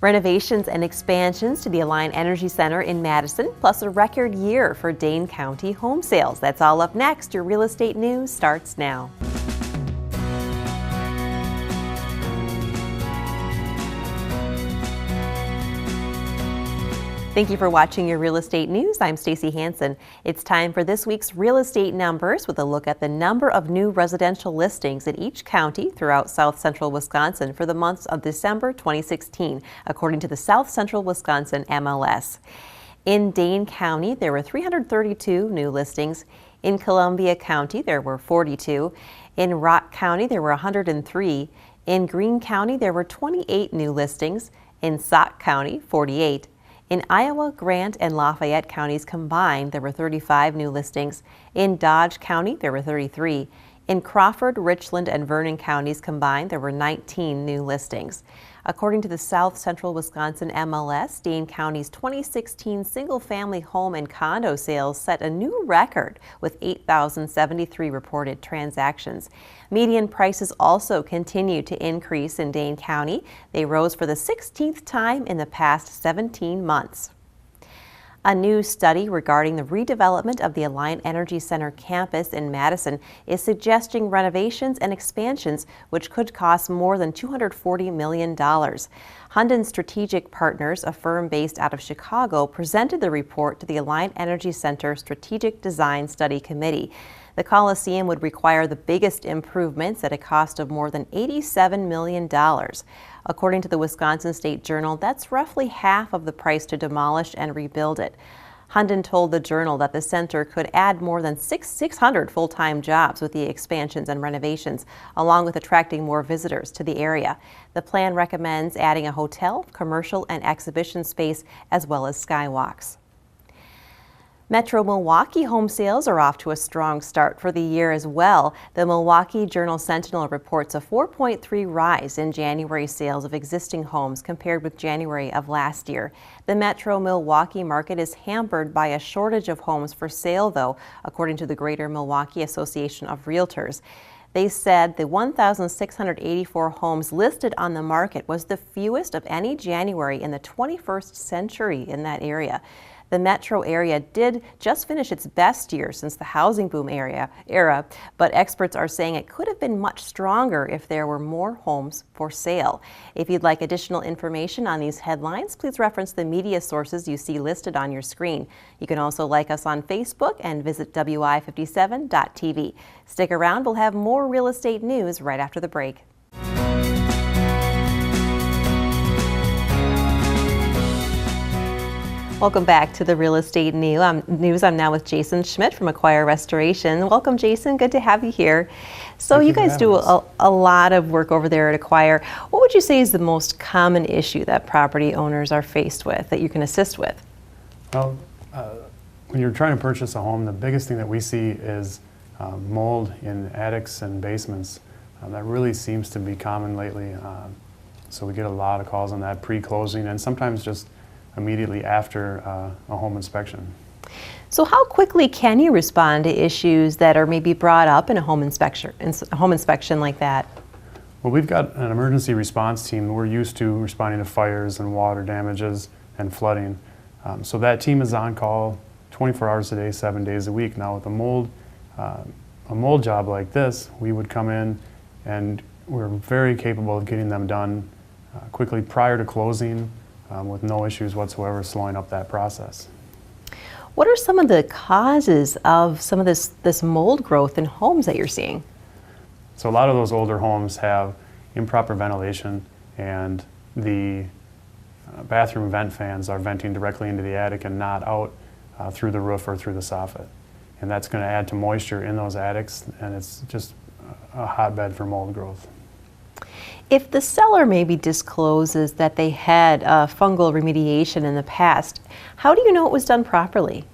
Renovations and expansions to the Alliant Energy Center in Madison, plus a record year for Dane County home sales. That's all up next. Your real estate news starts now. Thank you for watching your real estate news. I'm Stacy Hansen. It's time for this week's real estate numbers with a look at the number of new residential listings in each county throughout South Central Wisconsin for the months of December 2016, according to the South Central Wisconsin MLS. In Dane County, there were 332 new listings. In Columbia County, there were 42. In Rock County, there were 103. In Greene County, there were 28 new listings. In Sauk County, 48. In Iowa, Grant, and Lafayette counties combined, there were 35 new listings. In Dodge County, there were 33. In Crawford, Richland, and Vernon counties combined, there were 19 new listings. According to the South Central Wisconsin MLS, Dane County's 2016 single-family home and condo sales set a new record with 8,073 reported transactions. Median prices also continue to increase in Dane County. They rose for the 16th time in the past 17 months. A new study regarding the redevelopment of the Alliant Energy Center campus in Madison is suggesting renovations and expansions which could cost more than $240 million. Hunden Strategic Partners, a firm based out of Chicago, presented the report to the Alliant Energy Center Strategic Design Study Committee. The Coliseum would require the biggest improvements at a cost of more than $87 million. According to the Wisconsin State Journal, that's roughly half of the price to demolish and rebuild it. Hunden told the Journal that the center could add more than 600 full-time jobs with the expansions and renovations, along with attracting more visitors to the area. The plan recommends adding a hotel, commercial, and exhibition space, as well as skywalks. Metro Milwaukee home sales are off to a strong start for the year as well. The Milwaukee Journal-Sentinel reports a 4.3 rise in January sales of existing homes compared with January of last year. The Metro Milwaukee market is hampered by a shortage of homes for sale, though, according to the Greater Milwaukee Association of Realtors. They said the 1,684 homes listed on the market was the fewest of any January in the 21st century in that area. The metro area did just finish its best year since the housing boom era, but experts are saying it could have been much stronger if there were more homes for sale. If you'd like additional information on these headlines, please reference the media sources you see listed on your screen. You can also like us on Facebook and visit wi57.tv. Stick around, we'll have more real estate news right after the break. Welcome back to the Real Estate News. I'm now with Jason Schmidt from Acquire Restoration. Welcome, Jason. Good to have you here. So you guys do a lot of work over there at Acquire. What would you say is the most common issue that property owners are faced with that you can assist with? Well, when you're trying to purchase a home, the biggest thing that we see is mold in attics and basements. That really seems to be common lately. So we get a lot of calls on that pre-closing and sometimes just immediately after a home inspection. So how quickly can you respond to issues that are maybe brought up in a home inspection like that? Well, we've got an emergency response team. We're used to responding to fires and water damages and flooding. So that team is on call 24 hours a day, 7 days a week. Now with a mold job like this, we would come in and we're very capable of getting them done quickly prior to closing, with no issues whatsoever slowing up that process. What are some of the causes of some of this mold growth in homes that you're seeing? So a lot of those older homes have improper ventilation, and the bathroom vent fans are venting directly into the attic and not out through the roof or through the soffit. And that's going to add to moisture in those attics, and it's just a hotbed for mold growth. If the seller maybe discloses that they had fungal remediation in the past, how do you know it was done properly?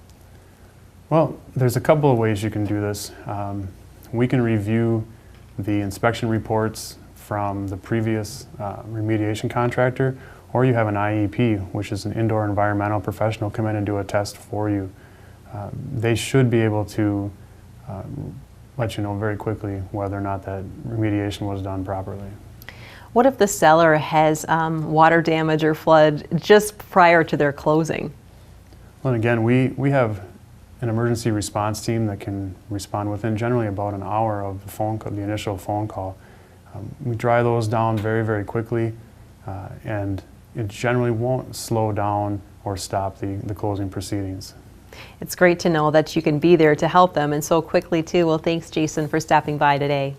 Well, there's a couple of ways you can do this. We can review the inspection reports from the previous remediation contractor, or you have an IEP, which is an indoor environmental professional, come in and do a test for you. They should be able to let you know very quickly whether or not that remediation was done properly. What if the seller has water damage or flood just prior to their closing? Well, and again, we have an emergency response team that can respond within generally about an hour of the phone call, the initial phone call. We dry those down very, very quickly, and it generally won't slow down or stop the closing proceedings. It's great to know that you can be there to help them, and so quickly too. Well, thanks, Jason, for stopping by today.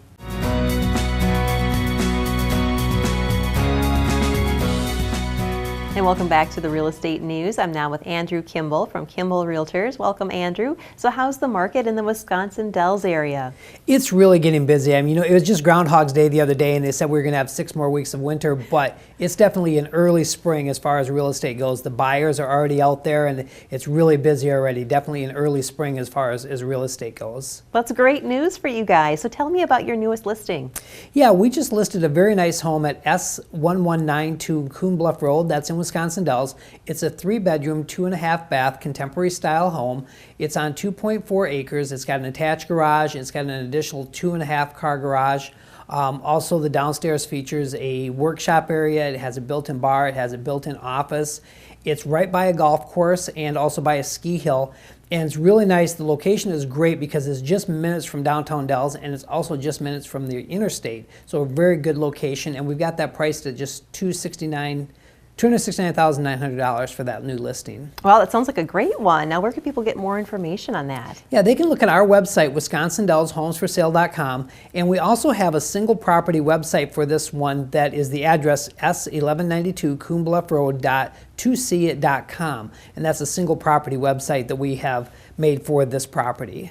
And welcome back to the Real Estate News. I'm now with Andrew Kimball from Kimmel Realtors. Welcome, Andrew. So how's the market in the Wisconsin Dells area? It's really getting busy. I mean, it was just Groundhog's Day the other day, and they said we were going to have 6 more weeks of winter, but it's definitely an early spring as far as real estate goes. The buyers are already out there, and it's really busy already. Definitely an early spring as far as real estate goes. That's great news for you guys. So tell me about your newest listing. Yeah, we just listed a very nice home at S1192 Coon Bluff Road. That's in Wisconsin Dells. It's a 3-bedroom, 2.5 bath, contemporary style home. It's on 2.4 acres. It's got an attached garage. It's got an additional 2.5 car garage. Also, the downstairs features a workshop area. It has a built-in bar. It has a built-in office. It's right by a golf course and also by a ski hill. And it's really nice. The location is great because it's just minutes from downtown Dells, and it's also just minutes from the interstate. So a very good location, and we've got that priced at just $269,900 for that new listing. Well, that sounds like a great one. Now, where can people get more information on that? Yeah, they can look at our website, WisconsinDellsHomesForSale.com, and we also have a single property website for this one that is the address S1192 Coon Bluff Road .2see.com, and that's a single property website that we have made for this property.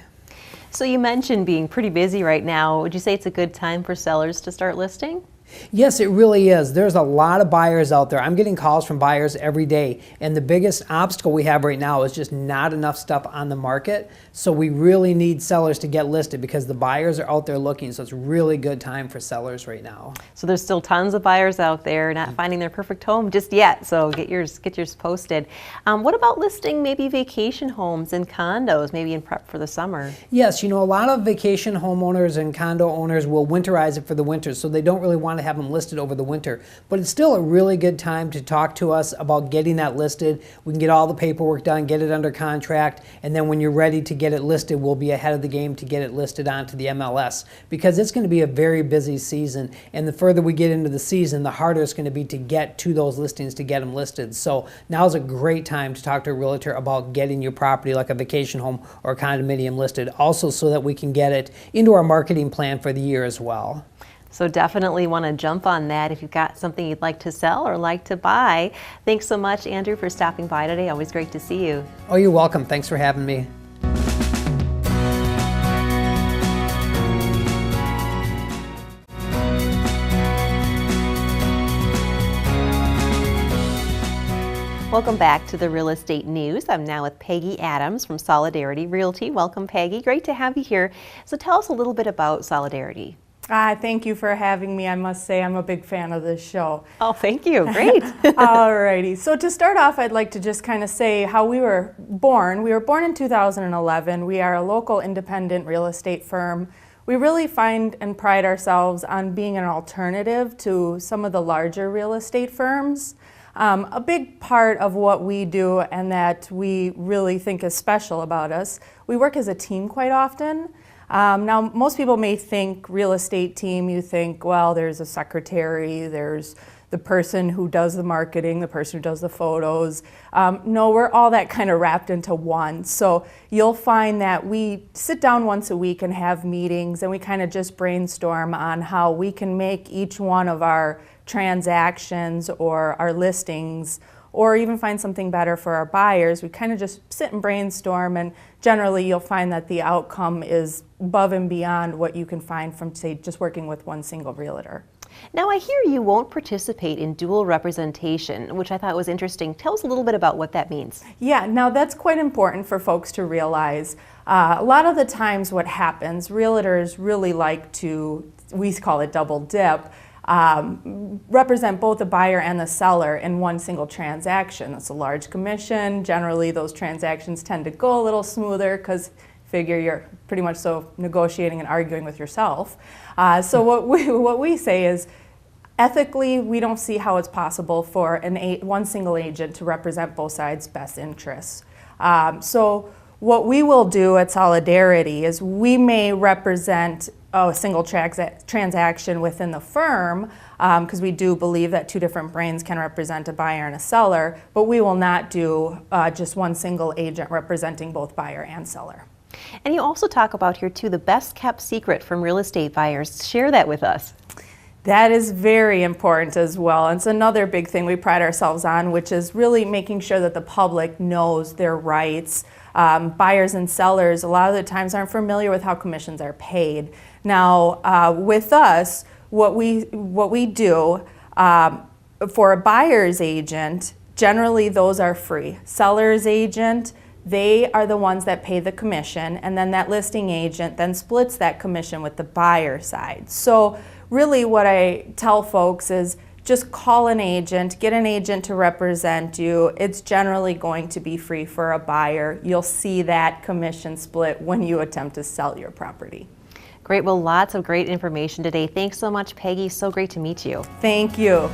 So you mentioned being pretty busy right now. Would you say it's a good time for sellers to start listing? Yes, it really is. There's a lot of buyers out there. I'm getting calls from buyers every day, and the biggest obstacle we have right now is just not enough stuff on the market. So we really need sellers to get listed because the buyers are out there looking, so it's a really good time for sellers right now. So there's still tons of buyers out there not finding their perfect home just yet, so get yours posted. What about listing maybe vacation homes and condos, maybe in prep for the summer? Yes, you know, a lot of vacation homeowners and condo owners will winterize it for the winter, so they don't really want to have them listed over the winter. But it's still a really good time to talk to us about getting that listed. We can get all the paperwork done, get it under contract, and then when you're ready to get it listed, we'll be ahead of the game to get it listed onto the MLS, because it's going to be a very busy season, and the further we get into the season, the harder it's going to be to get to those listings to get them listed. So now's a great time to talk to a realtor about getting your property like a vacation home or a condominium listed, also so that we can get it into our marketing plan for the year as well. So definitely want to jump on that if you've got something you'd like to sell or like to buy. Thanks so much, Andrew, for stopping by today. Always great to see you. Oh, you're welcome. Thanks for having me. Welcome back to the Real Estate News. I'm now with Peggy Adams from Solidarity Realty. Welcome, Peggy. Great to have you here. So tell us a little bit about Solidarity. Thank you for having me. I must say I'm a big fan of this show. Oh, thank you. Great. Alrighty. So to start off, I'd like to just kind of say how we were born. We were born in 2011. We are a local independent real estate firm. We really find and pride ourselves on being an alternative to some of the larger real estate firms. A big part of what we do and that we really think is special about us, we work as a team quite often. Now, most people may think real estate team, you think, well, there's a secretary, there's the person who does the marketing, the person who does the photos. No, we're all that kind of wrapped into one. So you'll find that we sit down once a week and have meetings, and we kind of just brainstorm on how we can make each one of our transactions or our listings, or even find something better for our buyers. We kind of just sit and brainstorm, and generally you'll find that the outcome is above and beyond what you can find from, say, just working with one single realtor. Now, I hear you won't participate in dual representation, which I thought was interesting. Tell us a little bit about what that means. Yeah, now that's quite important for folks to realize. A lot of the times what happens, realtors really like to, we call it double dip, represent both the buyer and the seller in one single transaction. That's a large commission. Generally, those transactions tend to go a little smoother because figure you're pretty much so negotiating and arguing with yourself. So what we say is, ethically, we don't see how it's possible for one single agent to represent both sides' best interests. So what we will do at Solidarity is we may represent a single transaction within the firm, because we do believe that two different brains can represent a buyer and a seller, but we will not do just one single agent representing both buyer and seller. And you also talk about here too the best kept secret from real estate buyers. Share that with us. That is very important as well. And it's another big thing we pride ourselves on, which is really making sure that the public knows their rights. Buyers and sellers a lot of the times aren't familiar with how commissions are paid. Now, with us, what we do for a buyer's agent, generally those are free. Seller's agent, they are the ones that pay the commission, and then that listing agent then splits that commission with the buyer side. So really what I tell folks is just call an agent, get an agent to represent you. It's generally going to be free for a buyer. You'll see that commission split when you attempt to sell your property. Great. Well, lots of great information today. Thanks so much, Peggy. So great to meet you. Thank you.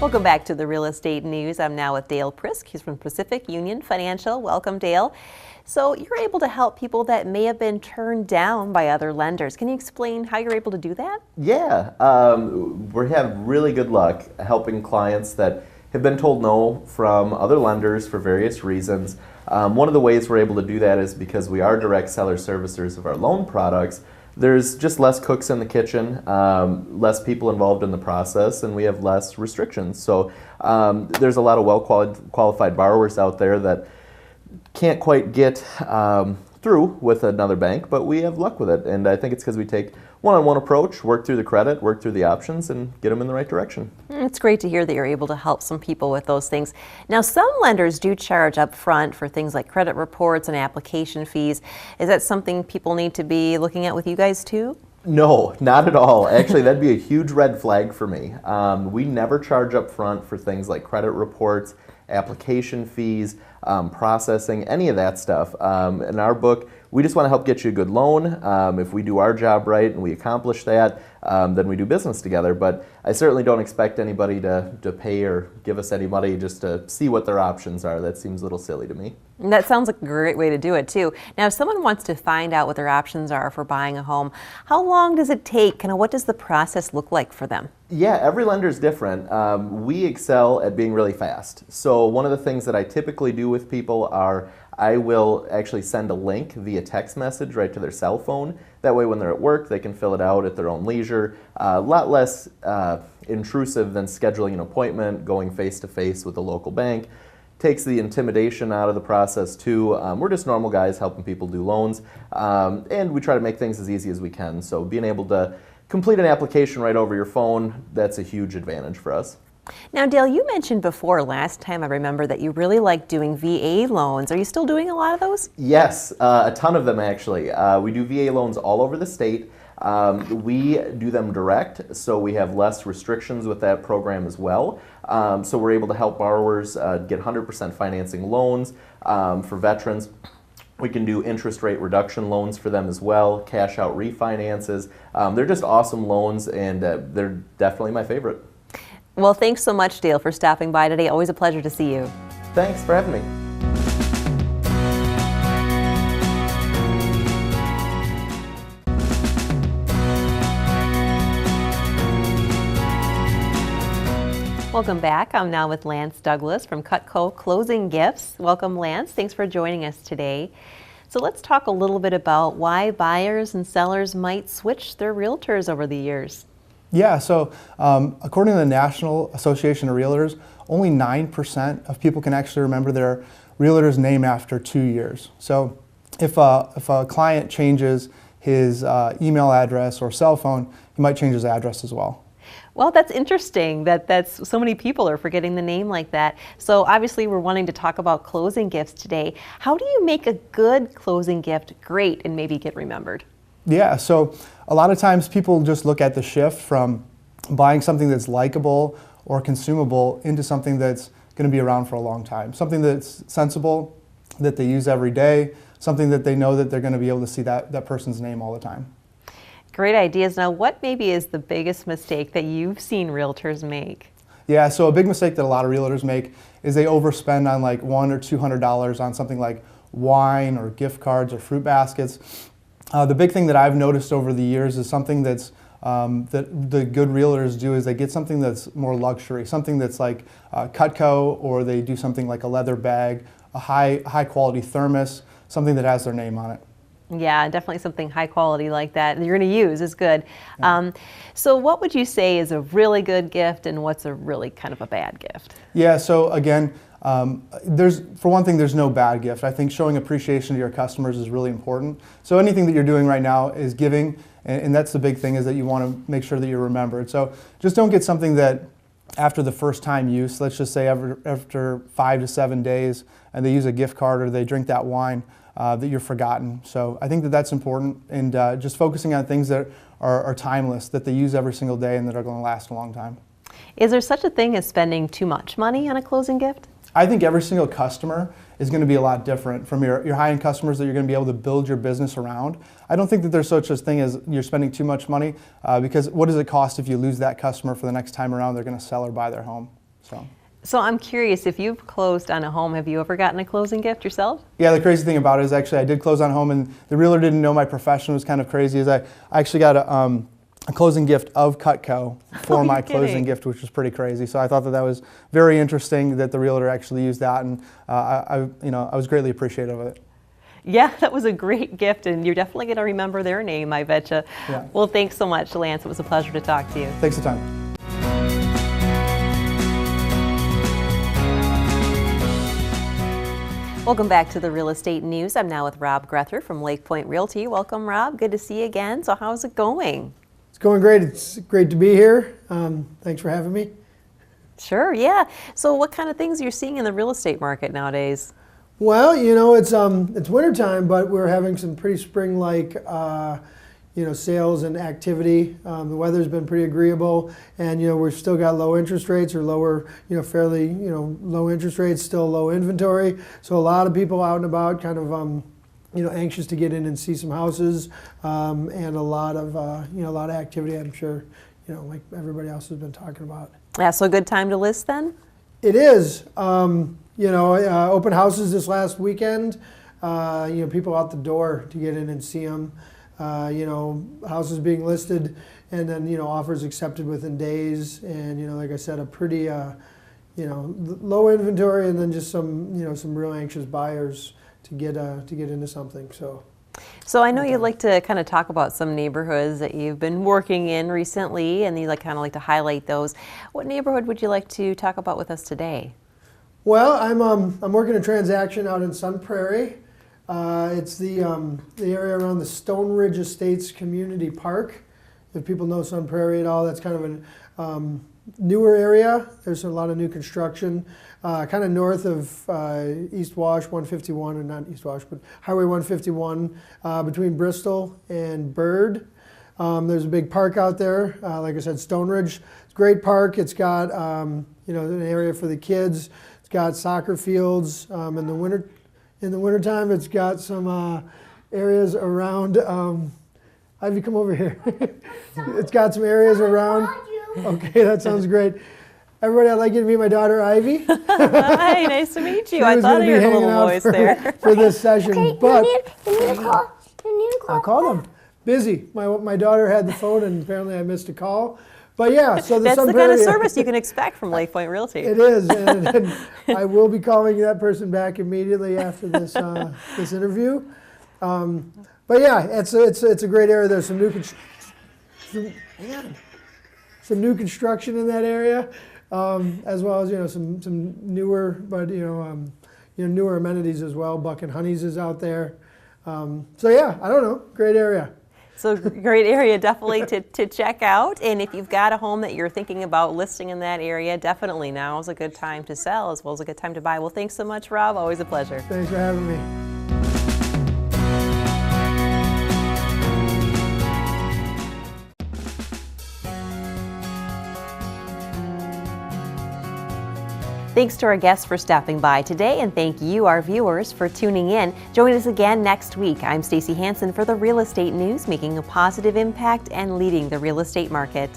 Welcome back to the Real Estate News. I'm now with Dale Prisk. He's from Pacific Union Financial. Welcome, Dale. So you're able to help people that may have been turned down by other lenders. Can you explain how you're able to do that? Yeah, we have really good luck helping clients that have been told no from other lenders for various reasons. One of the ways we're able to do that is because we are direct seller servicers of our loan products. There's just less cooks in the kitchen, less people involved in the process, and we have less restrictions. So there's a lot of well-qualified borrowers out there that can't quite get through with another bank, but we have luck with it. And I think it's because we take one-on-one approach, work through the credit, work through the options, and get them in the right direction. It's great to hear that you're able to help some people with those things. Now, some lenders do charge up front for things like credit reports and application fees. Is that something people need to be looking at with you guys too? No, not at all. Actually, that'd be a huge red flag for me. We never charge up front for things like credit reports, application fees, processing, any of that stuff. In our book, we just want to help get you a good loan. If we do our job right and we accomplish that, then we do business together. But I certainly don't expect anybody to pay or give us any money just to see what their options are. That seems a little silly to me. That sounds like a great way to do it too. Now, if someone wants to find out what their options are for buying a home, how long does it take? Kind of what does the process look like for them? Yeah, every lender is different. We excel at being really fast. So one of the things that I typically do with people are I will actually send a link via text message right to their cell phone. That way when they're at work, they can fill it out at their own leisure. A lot less intrusive than scheduling an appointment, going face-to-face with a local bank. Takes the intimidation out of the process too. We're just normal guys helping people do loans, and we try to make things as easy as we can. So being able to complete an application right over your phone, that's a huge advantage for us. Now, Dale, you mentioned before last time, I remember, that you really like doing VA loans. Are you still doing a lot of those? Yes, a ton of them actually. We do VA loans all over the state. We do them direct, so we have less restrictions with that program as well. So we're able to help borrowers get 100% financing loans. For veterans, we can do interest rate reduction loans for them as well, cash out refinances. They're just awesome loans, and they're definitely my favorite. Well, thanks so much, Dale, for stopping by today. Always a pleasure to see you. Thanks for having me. Welcome back. I'm now with Lance Douglas from Cutco Closing Gifts. Welcome, Lance. Thanks for joining us today. So let's talk a little bit about why buyers and sellers might switch their realtors over the years. Yeah, so according to the National Association of Realtors, only 9% of people can actually remember their realtor's name after 2 years. So if a client changes his email address or cell phone, he might change his address as well. Well, that's interesting that so many people are forgetting the name like that. So obviously we're wanting to talk about closing gifts today. How do you make a good closing gift great and maybe get remembered? Yeah, so a lot of times people just look at the shift from buying something that's likable or consumable into something that's going to be around for a long time. Something that's sensible, that they use every day, something that they know that they're going to be able to see that person's name all the time. Great ideas. Now, what maybe is the biggest mistake that you've seen realtors make? Yeah, so a big mistake that a lot of realtors make is they overspend on like $100 or $200 on something like wine or gift cards or fruit baskets. The big thing that I've noticed over the years is something that's that the good realtors do is they get something that's more luxury, something that's like Cutco, or they do something like a leather bag, a high quality thermos, something that has their name on it. Yeah, definitely something high quality like that you're going to use is good. Yeah. So what would you say is a really good gift and what's a really kind of a bad gift? Yeah, so again, for one thing, there's no bad gift. I think showing appreciation to your customers is really important. So anything that you're doing right now is giving, and that's the big thing, is that you want to make sure that you're remembered. So just don't get something that after the first time use, let's just say after 5 to 7 days, and they use a gift card or they drink that wine, that you're forgotten. So I think that that's important, and just focusing on things that are timeless, that they use every single day and that are going to last a long time. Is there such a thing as spending too much money on a closing gift? I think every single customer is going to be a lot different from your high-end customers that you're going to be able to build your business around. I don't think that there's such a thing as you're spending too much money, because what does it cost if you lose that customer for the next time around? They're going to sell or buy their home. So I'm curious, if you've closed on a home, have you ever gotten a closing gift yourself? Yeah, the crazy thing about it is actually I did close on a home, and the realtor didn't know my profession. It was kind of crazy. Is I actually got a closing gift of Cutco for my closing gift, which was pretty crazy. So I thought that was very interesting that the realtor actually used that, and I was greatly appreciative of it. Yeah, that was a great gift, and you're definitely going to remember their name, I betcha. Yeah. Well, thanks so much, Lance. It was a pleasure to talk to you. Thanks for the time. Welcome back to the Real Estate News. I'm now with Rob Grether from Lake Point Realty. Welcome, Rob. Good to see you again. So how's it going? It's going great. It's great to be here. Thanks for having me. Sure, yeah. So what kind of things are you seeing in the real estate market nowadays? Well, it's wintertime, but we're having some pretty spring-like sales and activity. The weather's been pretty agreeable, and we've still got low interest rates, or lower, fairly low interest rates, still low inventory. So a lot of people out and about, kind of anxious to get in and see some houses, and a lot of activity. I'm sure like everybody else has been talking about. Yeah, so a good time to list then? It is. Open houses this last weekend. People out the door to get in and see them. Houses being listed, and then offers accepted within days, and like I said, a pretty low inventory, and then just some some real anxious buyers to get into something. So I know you'd like to kind of talk about some neighborhoods that you've been working in recently, and you kind of like to highlight those. What neighborhood would you like to talk about with us today? Well, I'm working a transaction out in Sun Prairie. It's the area around the Stone Ridge Estates Community Park. If people know Sun Prairie at all, that's kind of a newer area. There's a lot of new construction, kind of north of East Wash 151, or not East Wash, but Highway 151, between Bristol and Bird. There's a big park out there. Like I said, Stone Ridge. It's a great park. It's got an area for the kids. It's got soccer fields. In the wintertime, it's got some areas around. Ivy, come over here. It's got some areas around. Okay, that sounds great. Everybody, I'd like you to meet my daughter, Ivy. Hi, nice to meet you. I thought I heard a little voice there. For this session, Okay, but you need to call. I'll call them. Busy. My daughter had the phone, and apparently I missed a call. But yeah, so That's the kind of service you can expect from Lake Point Realty. It is, and I will be calling that person back immediately after this this interview. But yeah, it's a great area. There's some new construction in that area, as well as some newer, but newer amenities as well. Buck and Honey's is out there. So yeah, I don't know, great area. So great area definitely to check out. And if you've got a home that you're thinking about listing in that area, definitely now is a good time to sell as well as a good time to buy. Well, thanks so much, Rob. Always a pleasure. Thanks for having me. Thanks to our guests for stopping by today, and thank you, our viewers, for tuning in. Join us again next week. I'm Stacey Hansen for the Real Estate News, making a positive impact and leading the real estate market.